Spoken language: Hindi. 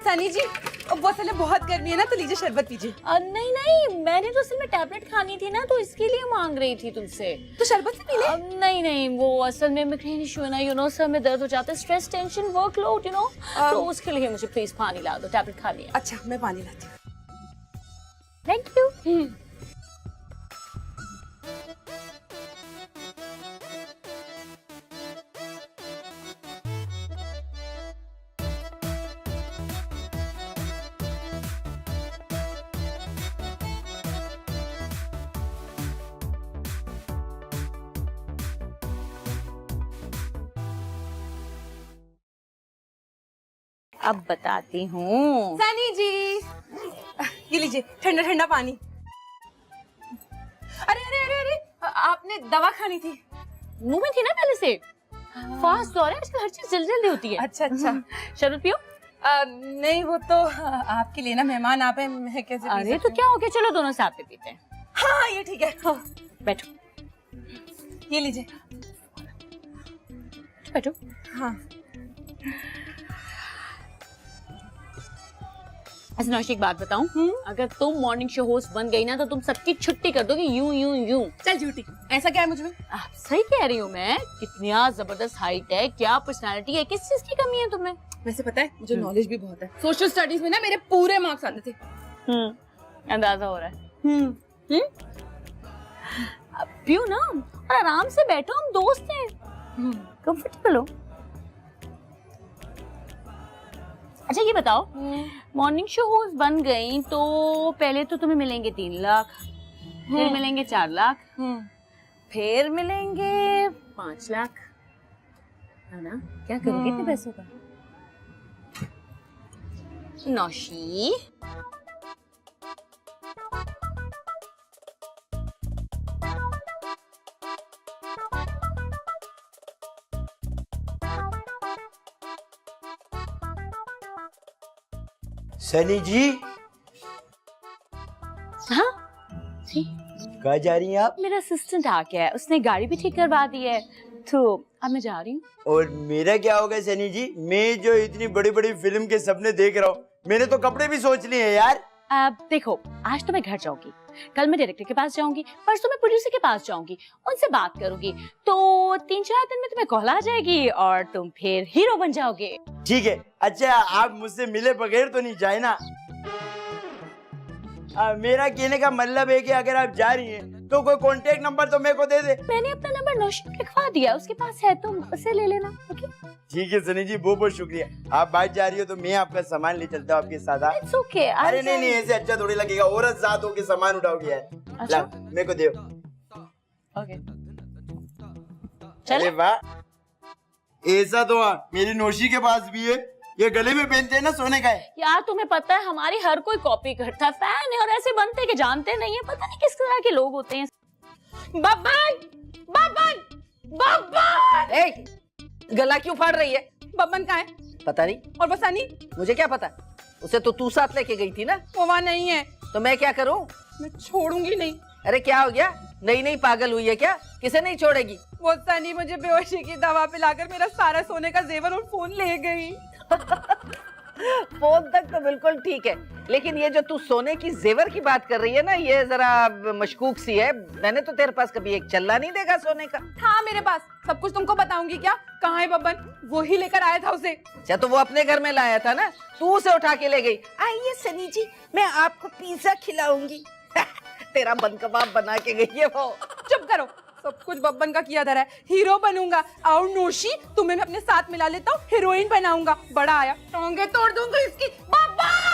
सनी जी, वो असल में बहुत गर्मी है ना, तो लीजिए शरबत पीजिए। नहीं नहीं, मैंने तो असल में टैबलेट खानी थी ना, तो इसके लिए मांग रही थी तुमसे। तो शरबत से पी ले। नहीं नहीं, वो असल में माइग्रेन इशू है ना, यू नो, सर में दर्द हो जाता है, stress, tension, workload, you know, तो उसके लिए मुझे प्लीज पानी ला दो, टैबलेट खानी है। अच्छा, मैं पानी लाती हूँ। Thank you. अब बताती हूँ। सनी जी, ये लीजिए ठंडा ठंडा पानी। अरे अरे अरे अरे, आपने दवा खानी थी। मुंह में थी ना पहले से। फास्ट दौर है, आजकल हर चीज जल्दी जल्दी होती है। अच्छा अच्छा। शरबत पियो। नहीं, वो तो आपके लिए ना, मेहमान आप हैं, मैं कैसे पी अरे सकती तो क्या हो गया, चलो दोनों साथ में पीते हैं। हूँ? हाँ ये ठीक है। हाँ। बैठो ये लीजिए। बैठो। हाँ। अच्छा नौशी, एक बात बताऊं, अगर तुम मॉर्निंग शो होस्ट बन गई ना, तो तुम सबकी छुट्टी कर दोगी, यूं यूं यूं। चल झूठी, ऐसा क्या है मुझ में? आप सही कह रही हूँ मैं, कितनी जबरदस्त हाइट है, क्या पर्सनालिटी है, किस चीज की कमी है तुम्हें? वैसे पता है, मुझे नॉलेज भी बहुत है। सोशल स्टडीज में ना मेरे पूरे मार्क्स आते थे। अंदाजा हो रहा है। अब पियो ना, और आराम से बैठो, हम दोस्त हैं, कंफर्टेबल हो। अच्छा ये बताओ, मॉर्निंग शो होस्ट बन गई तो पहले तो तुम्हें मिलेंगे 3 लाख, फिर मिलेंगे 4 लाख, फिर मिलेंगे 5 लाख, है ना? क्या करोगे इतने पैसों का? नौशी, सनी जी, हाँ जी, कहाँ जा रही हैं आप? मेरा असिस्टेंट आ गया है, उसने गाड़ी भी ठीक करवा दी है, तो अब मैं जा रही हूँ। और मेरा क्या होगा सनी जी? मैं जो इतनी बड़ी बड़ी फिल्म के सपने देख रहा हूँ, मैंने तो कपड़े भी सोच लिए हैं यार। अब देखो, आज तो मैं घर जाऊंगी, कल मैं डायरेक्टर के पास जाऊंगी, परसों मैं प्रोड्यूसर के पास जाऊंगी, उनसे बात करूंगी, तो 3-4 दिन में तुम्हें कॉल आ जाएगी और तुम फिर हीरो बन जाओगे। ठीक है। अच्छा, आप मुझसे मिले बगैर तो नहीं जाए ना? मेरा कहने का मतलब है कि अगर आप जा रही हैं तो कोई कांटेक्ट नंबर तो मेरे को दे दे। मैंने अपना नंबर नौशी को लिखवा दिया, उसके पास है, तुम उसे ले लेना। ओके? ठीक है सनी जी, बहुत बहुत शुक्रिया। आप बाहर जा रही हो तो मैं आपका सामान ले चलता हूँ आपके साथ। It's okay. अरे नहीं नहीं, ऐसे अच्छा थोड़ी लगेगा, औरत साथ होके सामान उठाओगे यार। अच्छा? ला, मेरे को दे। ओके अरे वाह, ऐसा तो मेरी नौशी के पास भी है, ये गले में पहनते हैं ना, सोने का है। यार तुम्हें पता है, हमारी हर कोई कॉपी करता है, फैन है, और ऐसे बनते कि जानते नहीं है, पता नहीं किस तरह के लोग होते हैं। बब्बन, बब्बन, बब्बन! ए, गला क्यों फाड़ रही है? बब्बन कहाँ है? पता नहीं। और वो सनी? मुझे क्या पता, उसे तो तू साथ लेके गई थी ना। वो वहाँ नहीं है। तो मैं क्या करूं? मैं छोड़ूंगी नहीं। अरे क्या हो गया, नई नई पागल हुई है क्या? किसे नहीं छोड़ेगी? वो सनी मुझे बेहोशी की दवा पिलाकर मेरा सारा सोने का जेवर और फोन ले गई। फोन तक तो बिल्कुल ठीक है, लेकिन ये जो तू सोने की जेवर की बात कर रही है ना, ये जरा मशकूक सी है। मैंने तो तेरे पास कभी एक चल्ला नहीं देखा सोने का। हाँ मेरे पास, सब कुछ तुमको बताऊंगी क्या? कहाँ है बब्बन? वो ही लेकर आया था उसे। अच्छा, तो वो अपने घर में लाया था ना, तू उसे उठा के ले गई। आइए सनी जी, मैं आपको पिज्जा खिलाऊंगी। तेरा बन कबाब बना के गई है वो। चुप करो, सब कुछ बब्बन का किया धरा है। हीरो बनूंगा और नौशी तुम्हें मैं अपने साथ मिला लेता हूँ, हीरोइन बनाऊंगा। बड़ा आया, टांगे तोड़ दूंगा इसकी।